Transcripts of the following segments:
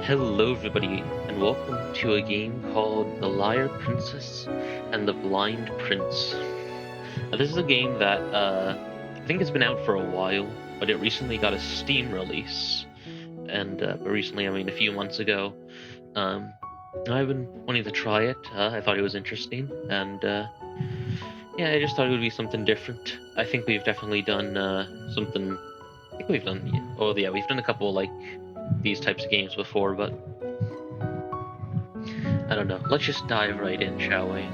Hello, everybody, and welcome to a game called The Liar Princess and the Blind Prince. Now, this is a game that I think it's been out for a while, but it recently got a Steam release. And recently, I mean a few months ago. I've been wanting to try it. I thought it was interesting, and yeah, I just thought it would be something different. I think we've definitely done something. I think we've done. Oh yeah, we've done a couple like these types of games before, but I don't know. Let's just dive right in, shall we?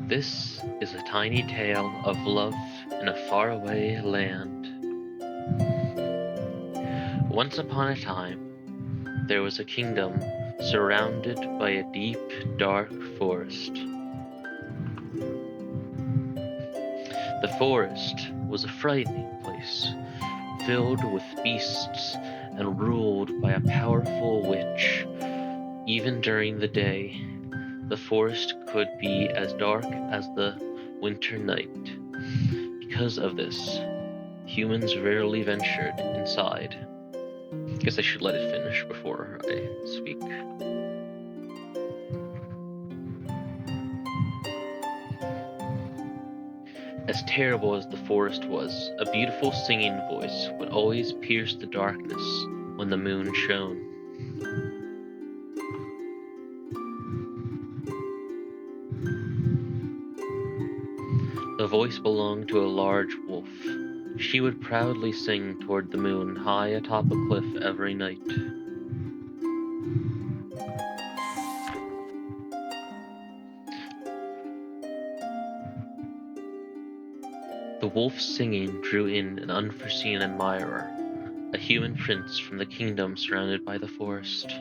This is a tiny tale of love in a faraway land. Once upon a time, there was a kingdom surrounded by a deep, dark forest. The forest was a frightening place, filled with beasts and ruled by a powerful witch. Even during the day, the forest could be as dark as the winter night. Because of this, humans rarely ventured inside. Guess I should let it finish before I speak. As terrible as the forest was, a beautiful singing voice would always pierce the darkness when the moon shone. The voice belonged to a large wolf. She would proudly sing toward the moon high atop a cliff every night. The wolf's singing drew in an unforeseen admirer, a human prince from the kingdom surrounded by the forest.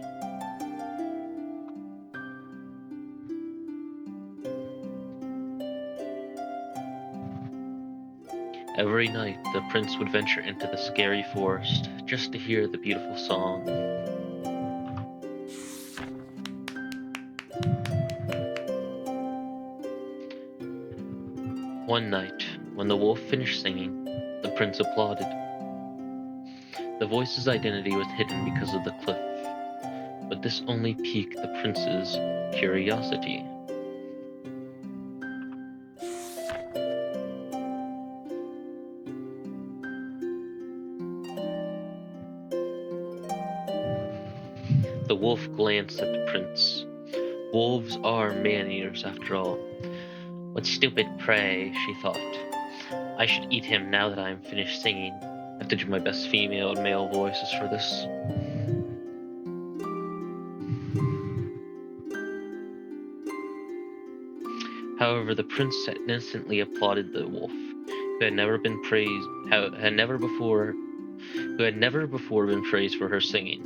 Every night, the prince would venture into the scary forest just to hear the beautiful song. One night, when the wolf finished singing, the prince applauded. The voice's identity was hidden because of the cliff, but this only piqued the prince's curiosity. The wolf glanced at the prince. Wolves are man-eaters, after all. What stupid prey, she thought. I should eat him now that I am finished singing. I have to do my best female and male voices for this. However, the prince innocently applauded the wolf, who had never before been praised for her singing.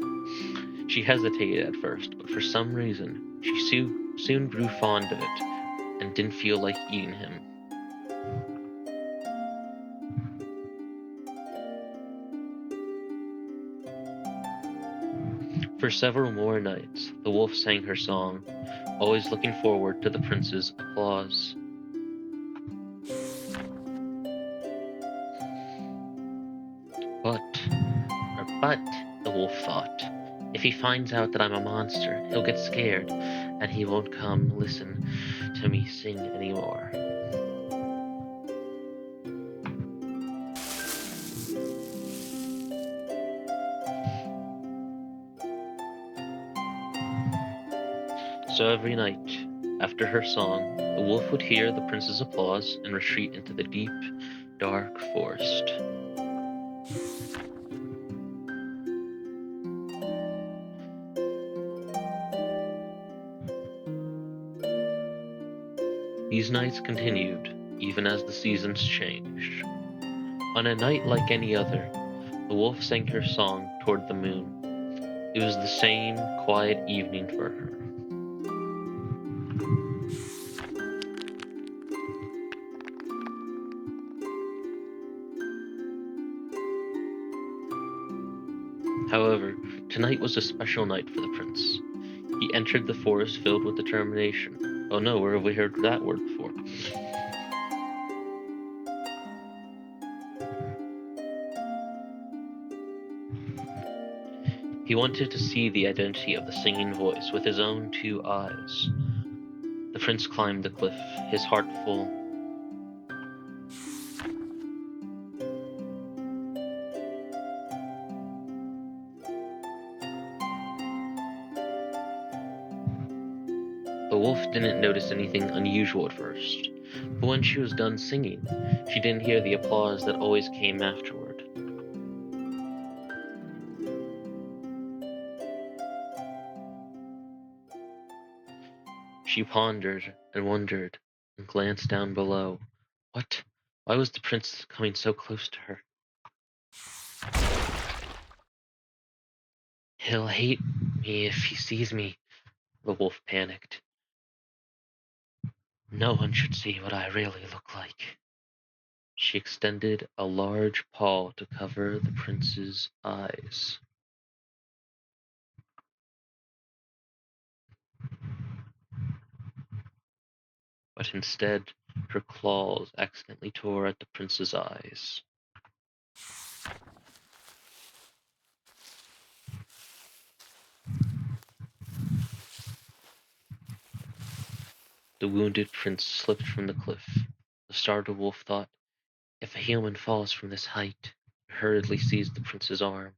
She hesitated at first, but for some reason, she soon grew fond of it and didn't feel like eating him. For several more nights, the wolf sang her song, always looking forward to the prince's applause. But, the wolf thought, if he finds out that I'm a monster, he'll get scared, and he won't come listen to me sing anymore. So every night, after her song, the wolf would hear the prince's applause and retreat into the deep, dark forest. These nights continued, even as the seasons changed. On a night like any other, the wolf sang her song toward the moon. It was the same quiet evening for her. However, tonight was a special night for the prince. He entered the forest filled with determination. Oh no, where have we heard that word before? He wanted to see the identity of the singing voice with his own 2 eyes. The prince climbed the cliff, his heart full. The wolf didn't notice anything unusual at first, but when she was done singing, she didn't hear the applause that always came afterward. She pondered and wondered and glanced down below. What? Why was the prince coming so close to her? He'll hate me if he sees me, the wolf panicked. No one should see what I really look like. She extended a large paw to cover the prince's eyes. But instead, her claws accidentally tore at the prince's eyes. The wounded prince slipped from the cliff. The startled wolf thought, if a human falls from this height, and hurriedly seized the prince's arm.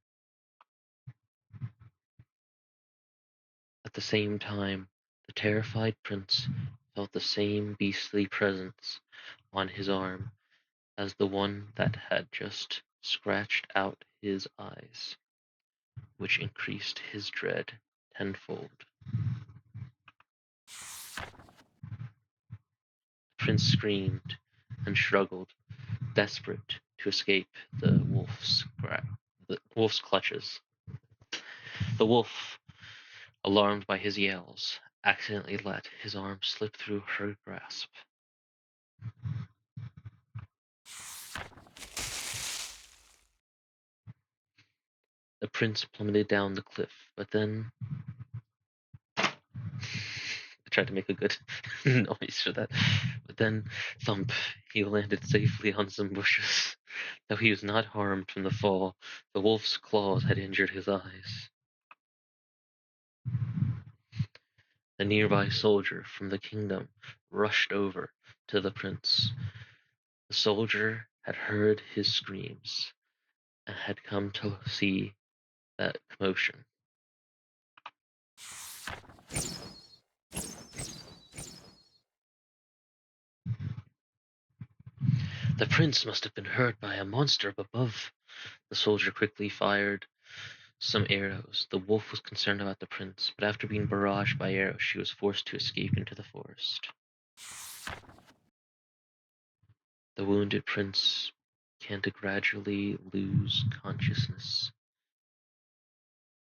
At the same time, the terrified prince felt the same beastly presence on his arm as the one that had just scratched out his eyes, which increased his dread tenfold. The prince screamed and struggled, desperate to escape the wolf's clutches. The wolf, alarmed by his yells, accidentally let his arm slip through her grasp. The prince plummeted down the cliff, but then I tried to make a good noise for that. But then, thump, he landed safely on some bushes. Though he was not harmed from the fall, the wolf's claws had injured his eyes. A nearby soldier from the kingdom rushed over to the prince. The soldier had heard his screams and had come to see that commotion. The prince must have been hurt by a monster up above. The soldier quickly fired some arrows. The wolf was concerned about the prince, but after being barraged by arrows, she was forced to escape into the forest. The wounded prince began to gradually lose consciousness.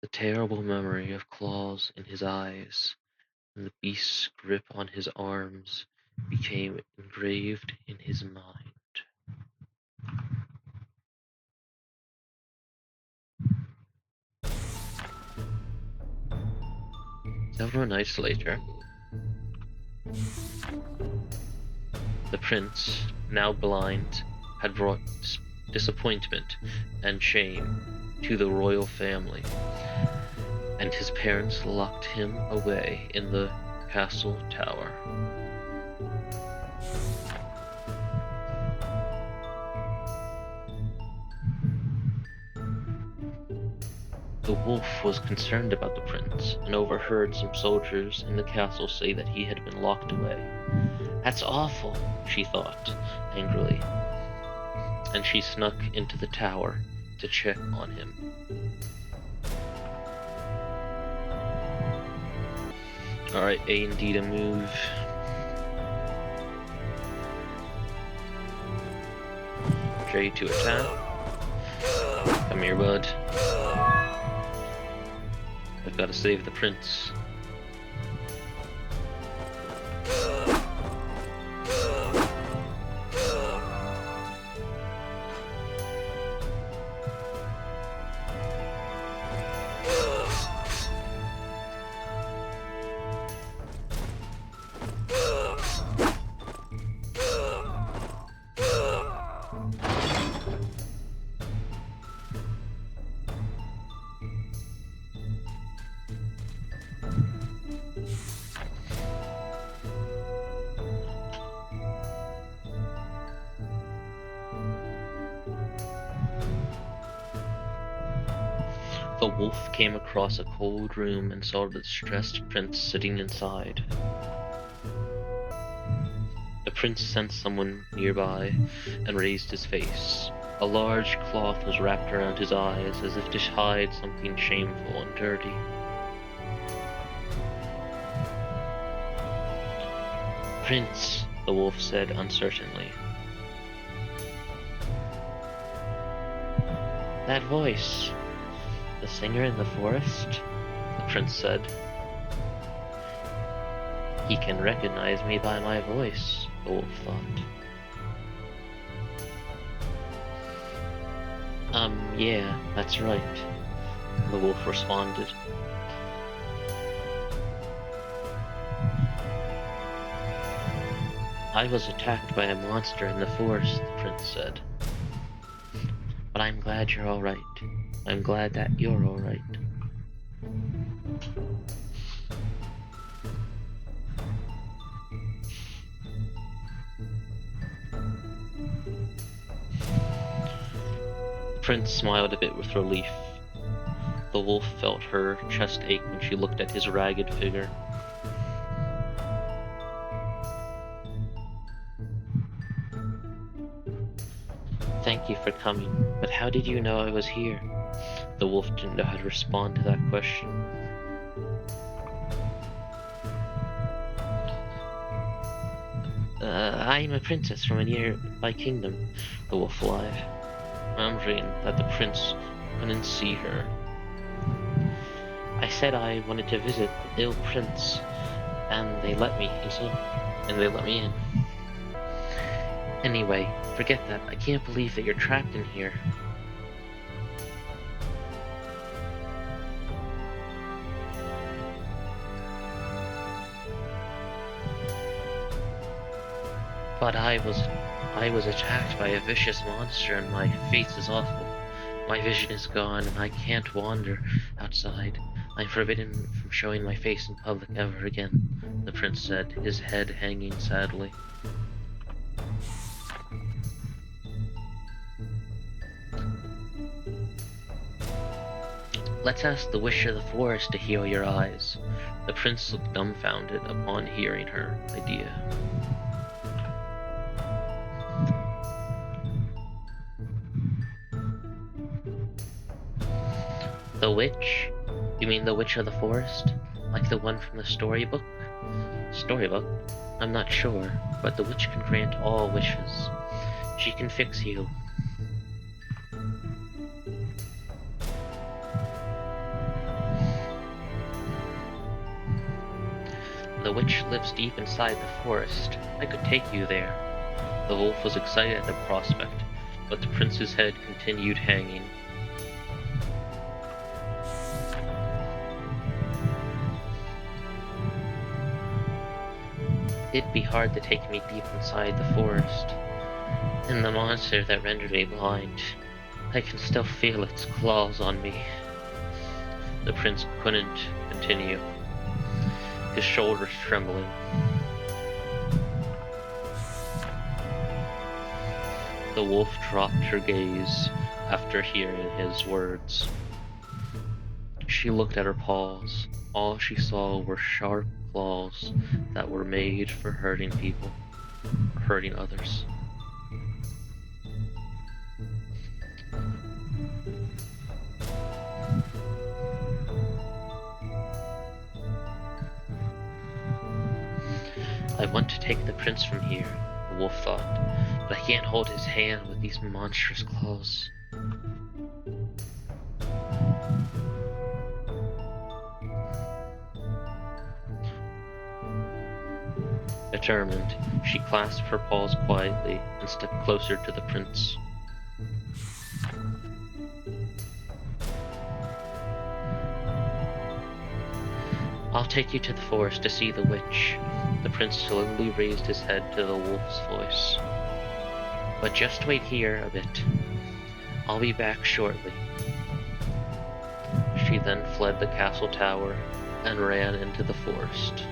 The terrible memory of claws in his eyes and the beast's grip on his arms became engraved in his mind. Several nights later, the prince, now blind, had brought disappointment and shame to the royal family, and his parents locked him away in the castle tower. The wolf was concerned about the prince and overheard some soldiers in the castle say that he had been locked away. That's awful, she thought angrily, and she snuck into the tower to check on him. Alright, A and D to move. J to attack. Come here, bud. I've got to save the prince. The wolf came across a cold room and saw the distressed prince sitting inside. The prince sensed someone nearby and raised his face. A large cloth was wrapped around his eyes as if to hide something shameful and dirty. "Prince," the wolf said uncertainly. "That voice, the singer in the forest?" the prince said. "He can recognize me by my voice," the wolf thought. Yeah, that's right," the wolf responded. "I was attacked by a monster in the forest," the prince said. "But I'm glad you're all right. I'm glad that you're all right." The prince smiled a bit with relief. The wolf felt her chest ache when she looked at his ragged figure. "Thank you for coming, but how did you know I was here?" The wolf didn't know how to respond to that question. "I'm a princess from a nearby kingdom," the wolf lied, remembering that the prince couldn't see her. "I said I wanted to visit the ill prince, and they let me in. Anyway, forget that. I can't believe that you're trapped in here." "But I was attacked by a vicious monster, and my face is awful. My vision is gone, and I can't wander outside. I'm forbidden from showing my face in public ever again," the prince said, his head hanging sadly. "Let's ask the Witch of the Forest to heal your eyes." The prince looked dumbfounded upon hearing her idea. "The witch? You mean the Witch of the Forest? Like the one from the storybook?" "Storybook? I'm not sure, but the witch can grant all wishes. She can fix you." "The witch lives deep inside the forest. I could take you there." The wolf was excited at the prospect, but the prince's head continued hanging. "It'd be hard to take me deep inside the forest, and the monster that rendered me blind. I can still feel its claws on me." The prince couldn't continue, his shoulders trembling. The wolf dropped her gaze after hearing his words. She looked at her paws. All she saw were sharp claws that were made for hurting people, hurting others. "I want to take the prince from here," the wolf thought, "but I can't hold his hand with these monstrous claws." Determined, she clasped her paws quietly and stepped closer to the prince. "I'll take you to the forest to see the witch." The prince slowly raised his head to the wolf's voice. "But just wait here a bit. I'll be back shortly." She then fled the castle tower and ran into the forest.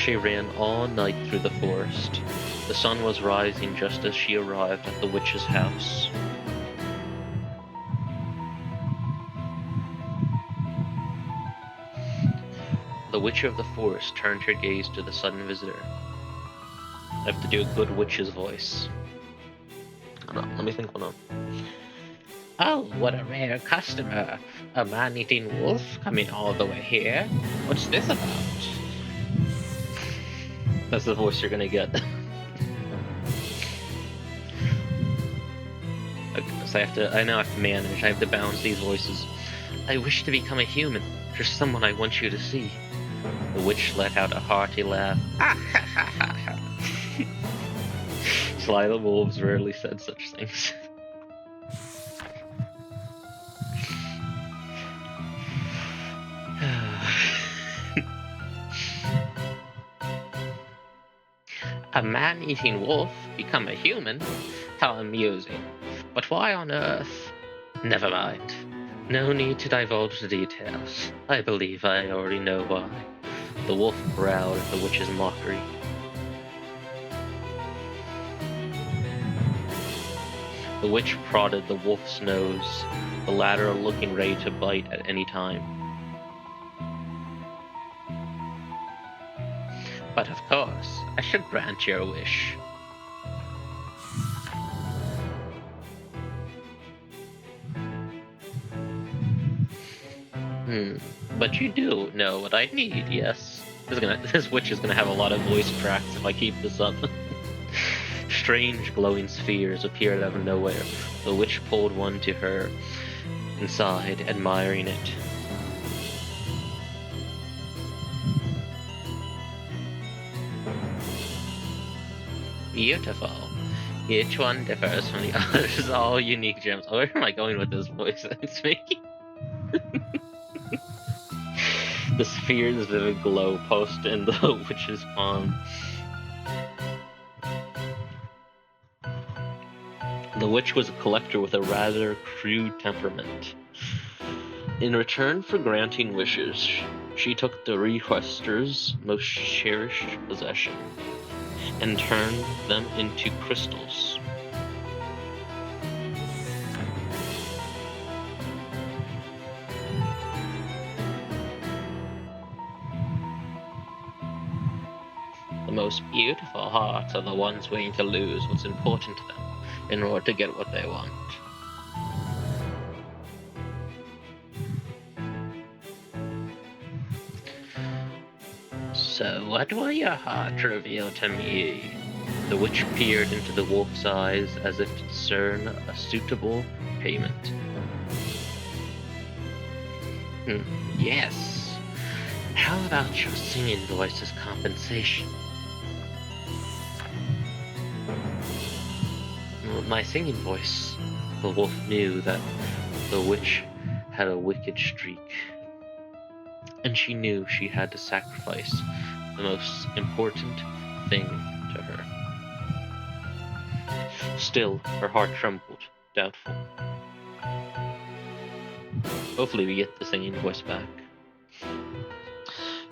She ran all night through the forest. The sun was rising just as she arrived at the witch's house. The witch of the forest turned her gaze to the sudden visitor. I have to do a good witch's voice. Hold on, let me think one up. Oh, what a rare customer. A man-eating wolf coming all the way here. What's this about? That's the voice you're gonna get. So I now have to manage. I have to balance these voices. I wish to become a human. There's someone I want you to see. The witch let out a hearty laugh. Sly the Wolves rarely said such things. A man-eating wolf become a human? How amusing. But why on earth? Never mind. No need to divulge the details. I believe I already know why. The wolf growled at the witch's mockery. The witch prodded the wolf's nose, the latter looking ready to bite at any time. But of course, I should grant your wish. But you do know what I need, yes? This witch is gonna have a lot of voice cracks if I keep this up. Strange glowing spheres appeared out of nowhere. The witch pulled one to her and sighed, admiring it. Beautiful. Each one differs from the others, all unique gems. Oh, where am I going with this voice it's making? The sphere's vivid glow pulsed in the witch's palm. The witch was a collector with a rather crude temperament. In return for granting wishes, she took the requester's most cherished possession and turned them into crystals. The most beautiful hearts are the ones willing to lose what's important to them in order to get what they want. So, what will your heart reveal to me? The witch peered into the wolf's eyes as if to discern a suitable payment. Yes. How about your singing voice as compensation? My singing voice. The wolf knew that the witch had a wicked streak, and she knew she had to sacrifice the most important thing to her. Still, her heart trembled, doubtful. Hopefully we get the singing voice back.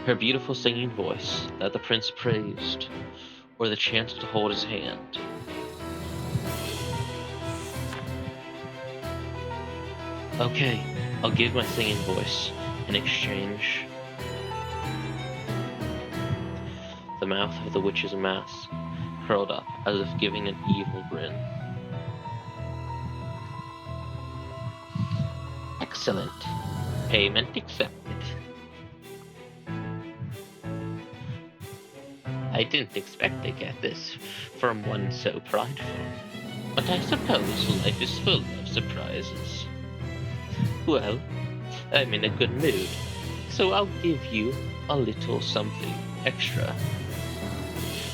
Her beautiful singing voice that the prince praised, or the chance to hold his hand. Okay, I'll give my singing voice in exchange. The mouth of the witch's mask curled up as if giving an evil grin. Excellent. Payment accepted. I didn't expect to get this from one so prideful, but I suppose life is full of surprises. Well, I'm in a good mood, so I'll give you a little something extra.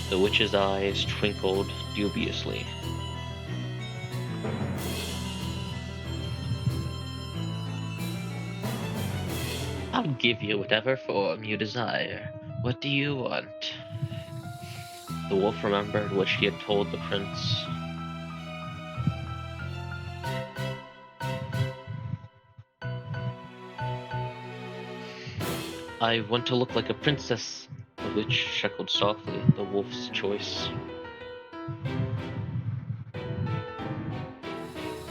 The witch's eyes twinkled dubiously. I'll give you whatever form you desire. What do you want? The wolf remembered what she had told the prince. I want to look like a princess, The witch chuckled softly at the wolf's choice.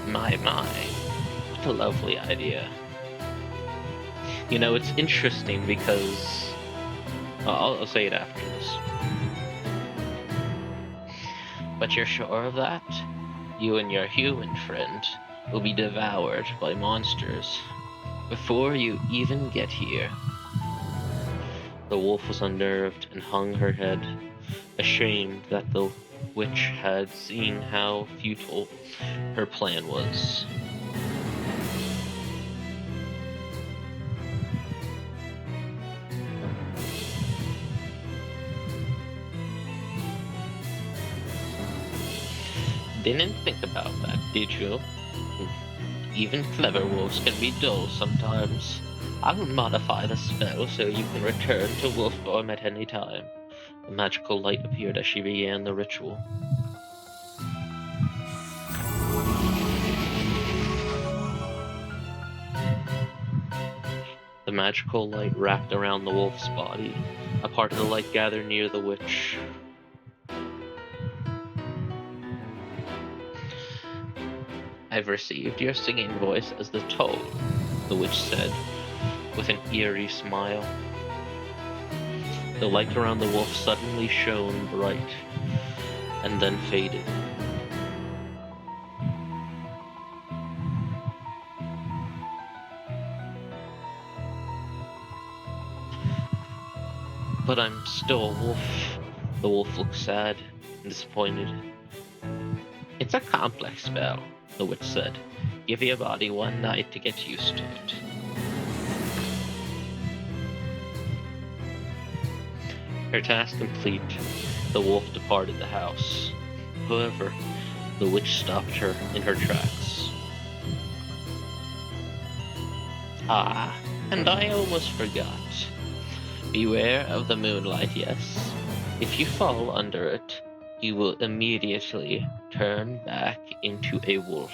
My, what a lovely idea. You know, it's interesting because... I'll say it after this. But you're sure of that? You and your human friend will be devoured by monsters before you even get here. The wolf was unnerved and hung her head, ashamed that the witch had seen how futile her plan was. Didn't think about that, did you? Even clever wolves can be dull sometimes. I will modify the spell so you can return to wolf form at any time. A magical light appeared as she began the ritual. The magical light wrapped around the wolf's body. A part of the light gathered near the witch. I've received your singing voice as the toll, the witch said, with an eerie smile. The light around the wolf suddenly shone bright, and then faded. But I'm still a wolf. The wolf looked sad and disappointed. It's a complex spell, the witch said. Give your body one night to get used to it. Her task complete, the wolf departed the house. However, the witch stopped her in her tracks. Ah, and I almost forgot. Beware of the moonlight, yes. If you fall under it, you will immediately turn back into a wolf.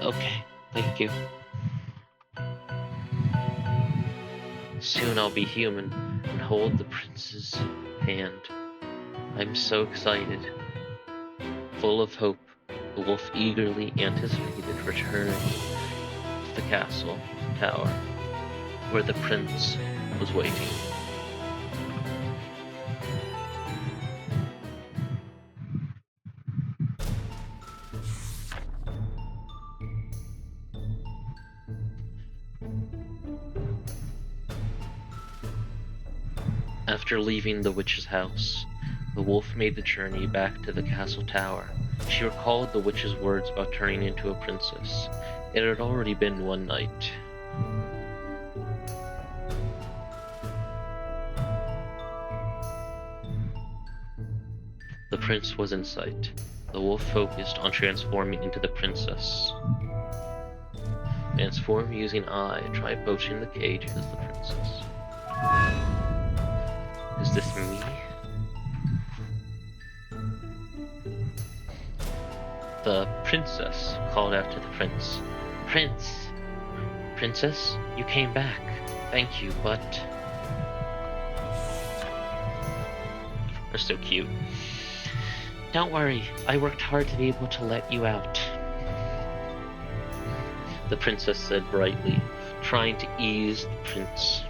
Okay, thank you. Soon I'll be human and hold the prince's hand. I'm so excited. Full of hope, the wolf eagerly anticipated returning to the castle tower, where the prince was waiting. After leaving the witch's house, the wolf made the journey back to the castle tower. She recalled the witch's words about turning into a princess. It had already been one night. The prince was in sight. The wolf focused on transforming into the princess. Transform using eye. Try approaching the cage as the princess. Is this me? The princess called out to the prince. Prince! Princess, you came back. Thank you, but... They're so cute. Don't worry, I worked hard to be able to let you out. The princess said brightly, trying to ease the prince.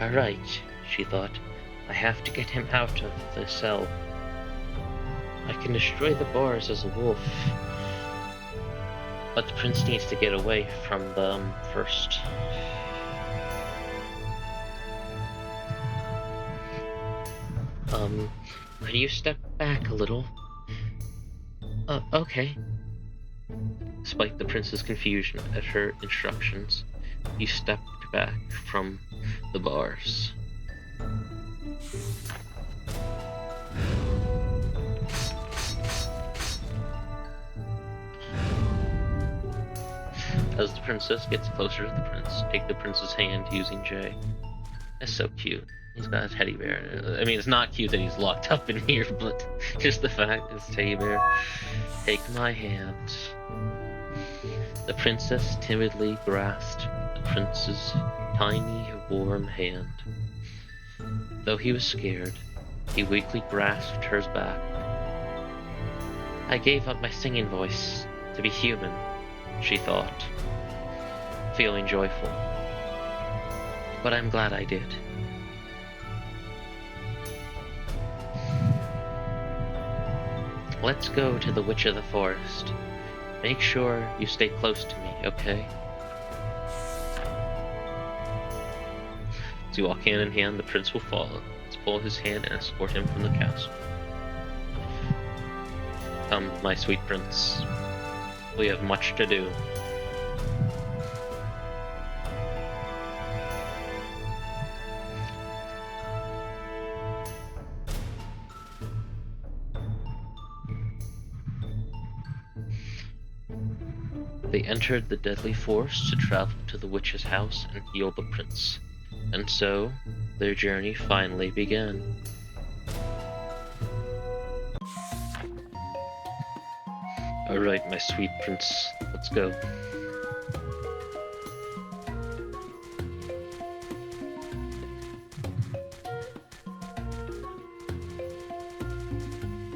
Alright, she thought. I have to get him out of the cell. I can destroy the bars as a wolf. But the prince needs to get away from them first. Could you step back a little? Okay. Despite the prince's confusion at her instructions, he stepped back from the bars. As the princess gets closer to the prince, take the prince's hand using J. It's so cute. He's got a teddy bear. I mean, it's not cute that he's locked up in here, but just the fact it's teddy bear. Take my hand. The princess timidly grasped the prince's tiny, warm hand. Though he was scared, he weakly grasped hers back. I gave up my singing voice to be human, she thought, feeling joyful. But I'm glad I did. Let's go to the Witch of the Forest. Make sure you stay close to me, okay? As you walk hand in hand, the prince will follow. Let's pull his hand and escort him from the castle. Come, my sweet prince. We have much to do. They entered the deadly forest to travel to the witch's house and heal the prince. And so, their journey finally began. Alright, my sweet prince, let's go.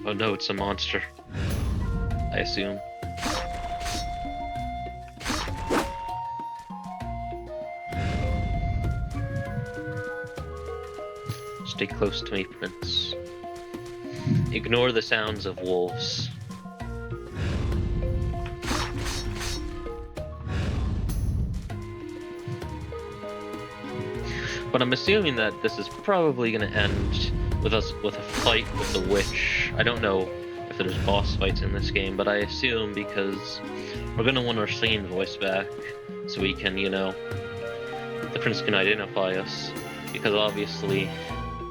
Oh no, it's a monster. I assume. Stay close to me, prince. Ignore the sounds of wolves. But I'm assuming that this is probably going to end with us with a fight with the witch. I don't know if there's boss fights in this game, but I assume because we're going to want our singing voice back so we can, you know, the prince can identify us. Because obviously,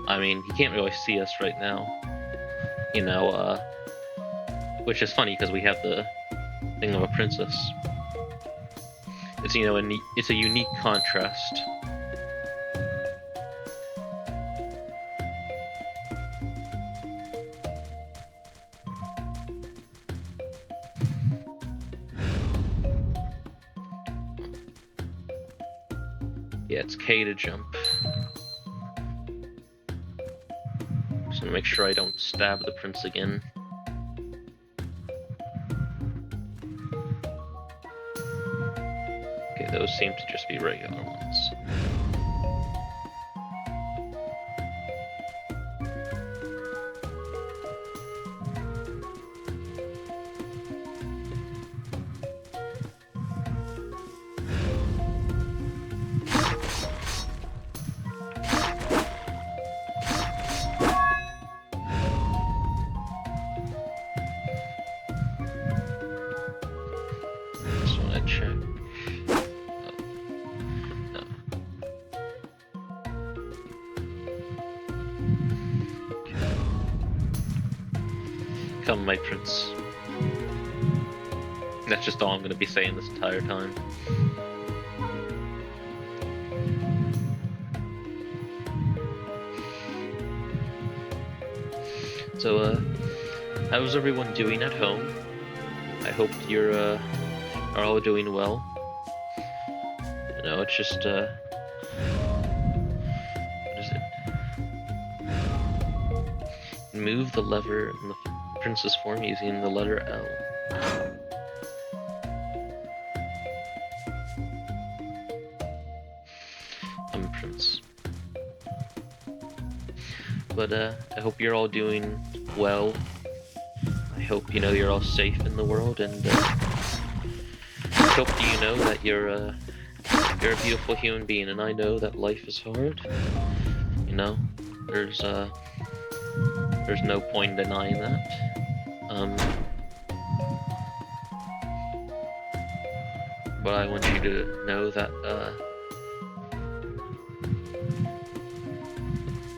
I mean, he can't really see us right now. You know, which is funny because we have the thing of a princess. It's, you know, it's a unique contrast. Yeah, it's K to jump. Just gonna make sure I don't stab the prince again. Okay, those seem to just be regular ones. Check. Oh. No. Okay. Come, my prince. That's just all I'm going to be saying this entire time. So, how's everyone doing at home? I hope you're, are all doing well. You know, it's just, what is it? Move the lever in the princess form using the letter L. I'm a prince. But, I hope you're all doing well. I hope, you know, you're all safe in the world, and, I hope you know that you're a beautiful human being, and I know that life is hard. You know, there's no point in denying that. But I want you to know that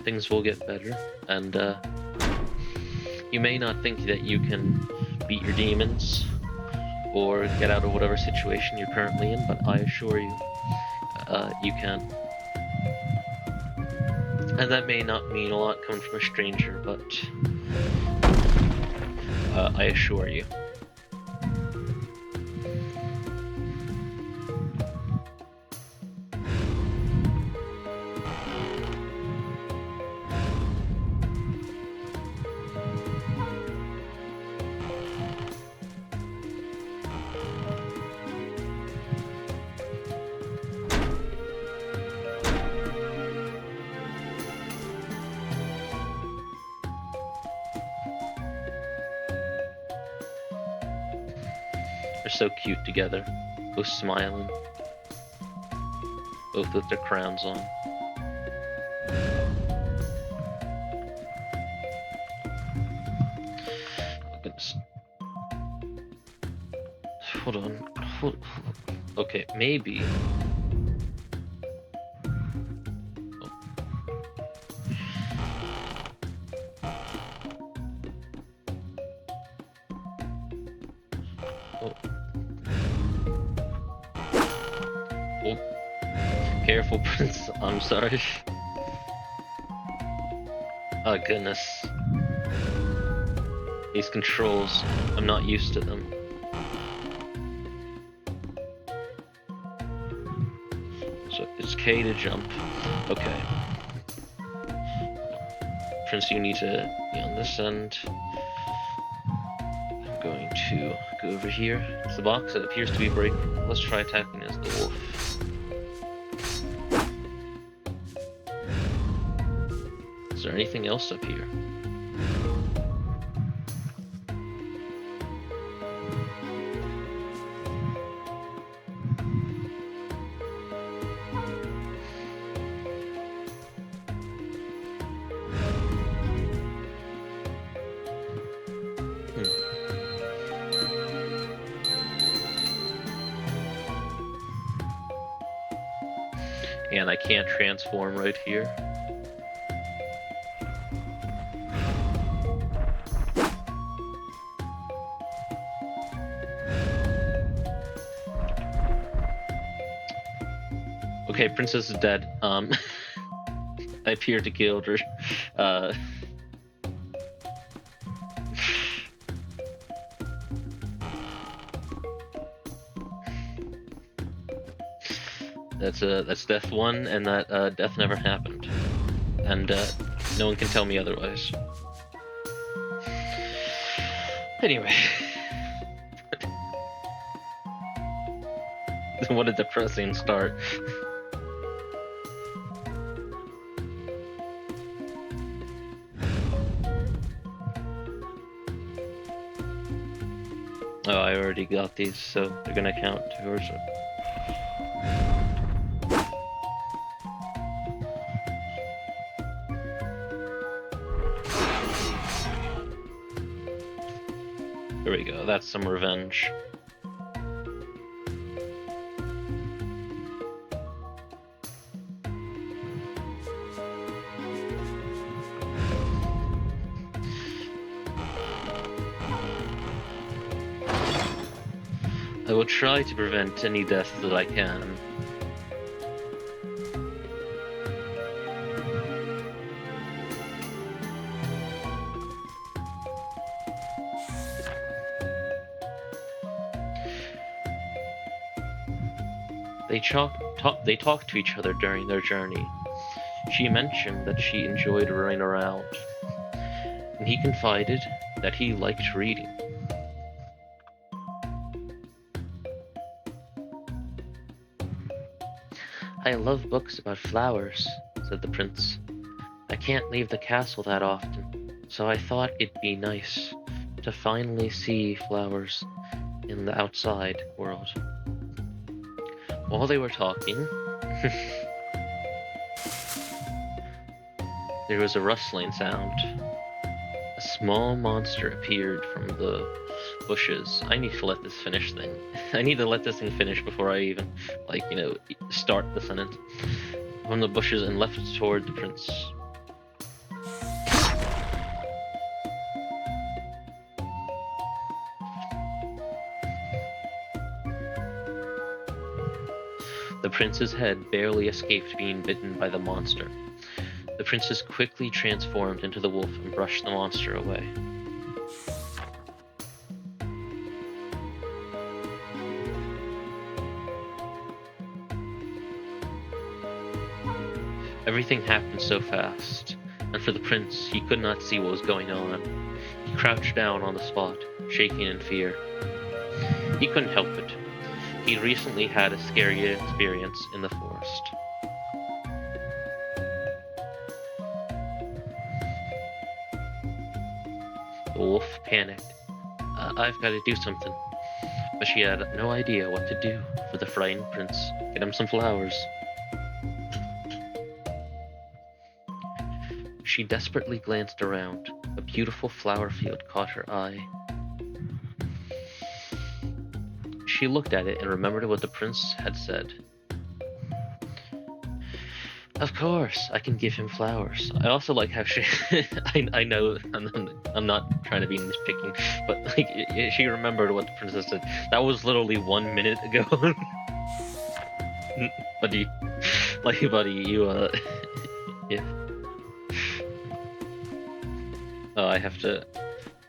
things will get better, and you may not think that you can beat your demons or get out of whatever situation you're currently in, but I assure you, you can. And that may not mean a lot coming from a stranger, but I assure you. They're so cute together, both smiling, both with their crowns on. Oh, goodness. Hold on. Hold on. Okay, maybe. Oh. Oh. Careful, Prince. I'm sorry. Oh, goodness. These controls, I'm not used to them. So it's K to jump. Okay. Prince, you need to be on this end. I'm going to go over here. It's the box that appears to be breaking. Let's try attacking as the wolf. Is there anything else up here? And I can't transform right here. Okay, Princess is dead. I appear to killed her. That's death one, and that death never happened, and no one can tell me otherwise. Anyway, what a depressing start. Oh, I already got these, so they're gonna count towards it. There we go, that's some revenge. I will try to prevent any deaths that I can. They talked to each other during their journey. She mentioned that she enjoyed running around, and he confided that he liked reading. I love books about flowers, said the prince. I can't leave the castle that often, so I thought it'd be nice to finally see flowers in the outside world. While they were talking, there was a rustling sound. A small monster appeared from the bushes. I need to let this finish thing. I need to let this thing finish before I even, start the sentence. From the bushes and leapt toward the prince. The prince's head barely escaped being bitten by the monster. The princess quickly transformed into the wolf and brushed the monster away. Everything happened so fast, and for the prince, he could not see what was going on. He crouched down on the spot, shaking in fear. He couldn't help it. He'd recently had a scary experience in the forest. The wolf panicked. I've got to do something. But she had no idea what to do for the frightened prince. Get him some flowers. She desperately glanced around. A beautiful flower field caught her eye. She looked at it and remembered what the prince had said. Of course, I can give him flowers. I also like how she. I know I'm not trying to be nitpicking, but like she remembered what the princess said. That was literally 1 minute ago. buddy, yeah. Oh, I have to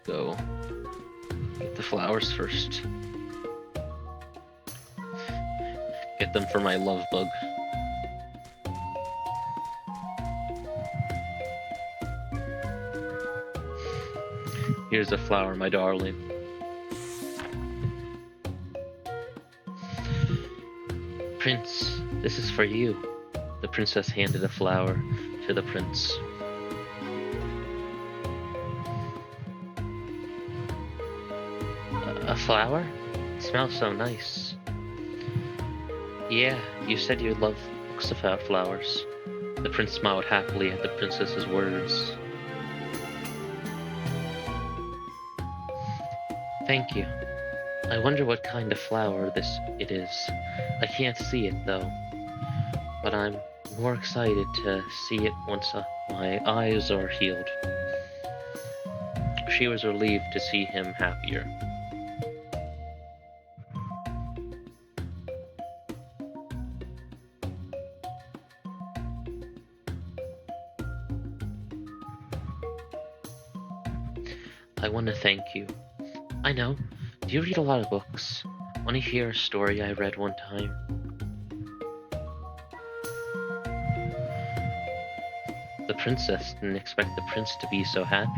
go get the flowers first. Get them for my love bug. Here's a flower, my darling. Prince, this is for you. The princess handed a flower to the prince. A flower? It smells so nice. Yeah, you said you love books about flowers. The prince smiled happily at the princess's words. Thank you. I wonder what kind of flower it is. I can't see it though, but I'm more excited to see it once my eyes are healed. She was relieved to see him happier. I want to thank you. I know. Do you read a lot of books? Want to hear a story I read one time? The princess didn't expect the prince to be so happy.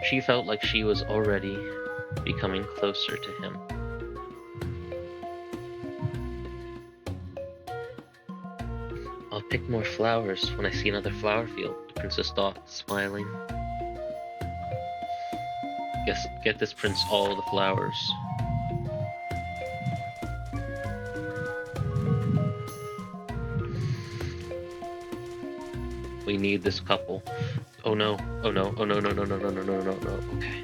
She felt like she was already becoming closer to him. I'll pick more flowers when I see another flower field, the princess thought, smiling. Get this prince all the flowers. We need this couple. Oh no, oh no, oh no, no, no, no, no, no, no, no, no, okay.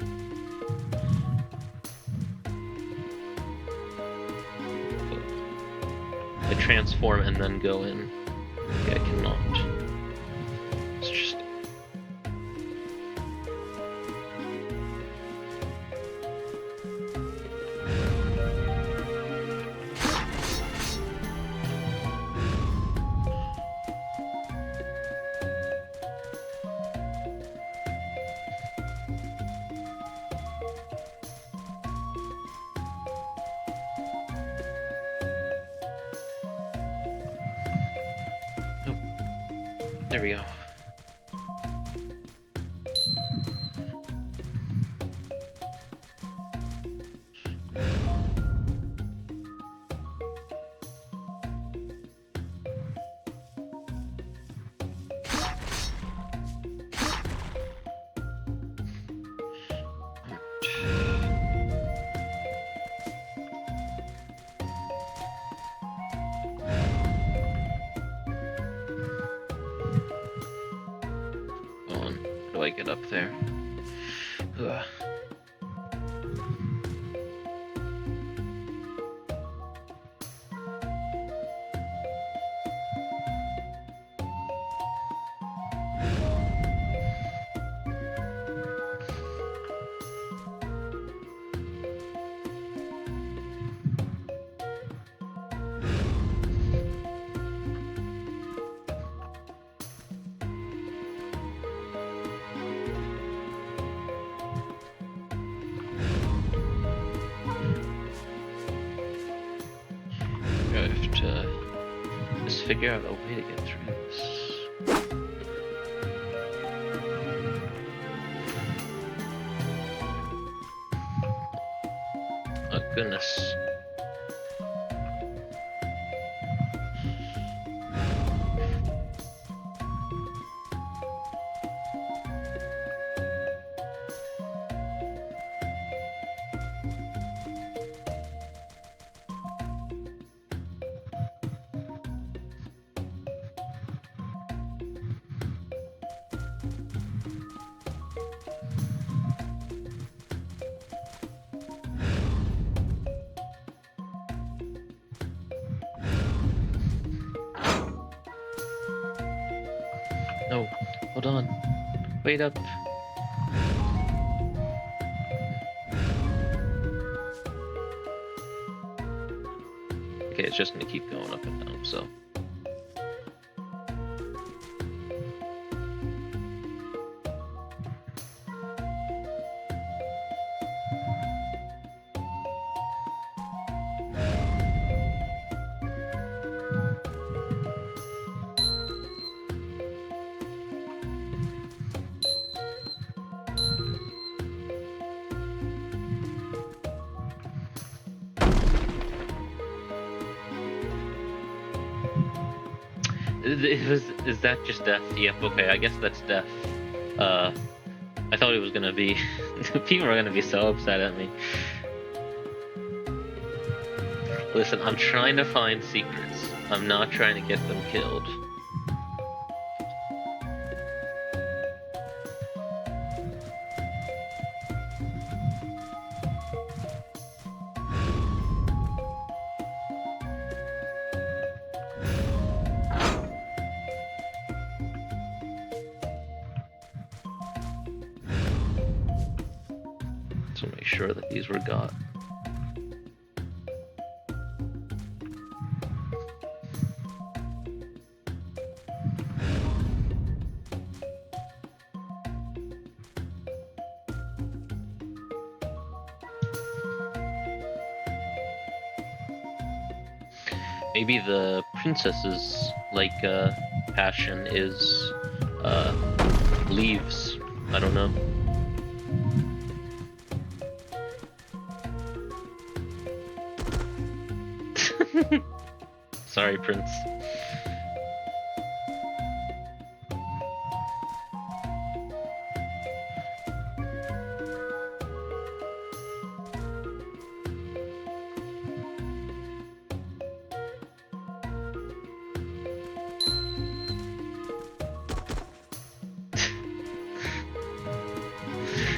I transform and then go in. Okay, I cannot. It's just... There we go. How do I get up there? Ugh. figure out a way to get through this. Oh goodness. No, hold on. Wait up. Okay, it's just gonna keep going up and down, so. Is that just death? Yep, okay, I guess that's death. I thought it was gonna be... People are gonna be so upset at me. Listen, I'm trying to find secrets. I'm not trying to get them killed. So make sure that these were got. Maybe the princess's passion is leaves. I don't know. Sorry, Prince.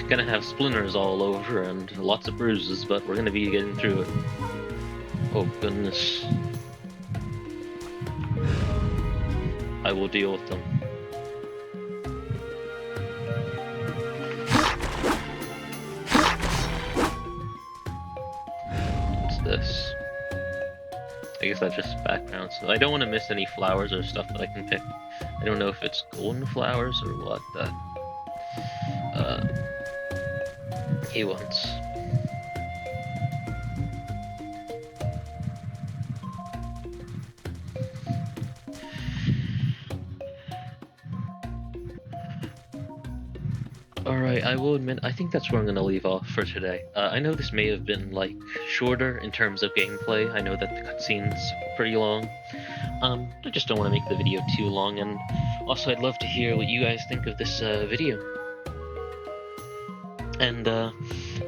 Gonna have splinters all over and lots of bruises, but we're gonna be getting through it. Oh goodness. I will deal with them. What's this? I guess that's just background, so I don't want to miss any flowers or stuff that I can pick. I don't know if it's golden flowers or what that he wants. Alright, I will admit, I think that's where I'm going to leave off for today. I know this may have been, shorter in terms of gameplay. I know that the cutscene's pretty long. I just don't want to make the video too long, and also I'd love to hear what you guys think of this video. And,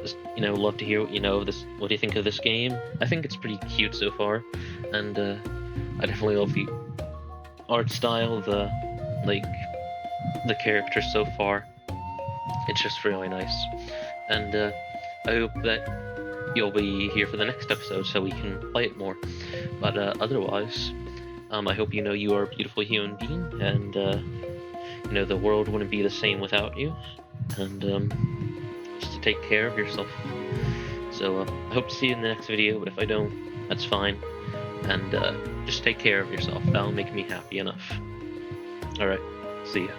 just, love to hear what you know of this. What do you think of this game? I think it's pretty cute so far, and I definitely love the art style, the characters so far. It's just really nice, and I hope that you'll be here for the next episode so we can play it more. But otherwise, I hope you are a beautiful human being, and the world wouldn't be the same without you, and just to take care of yourself. So I hope to see you in the next video, but if I don't, that's fine, and just take care of yourself. That'll make me happy enough. Alright, see ya.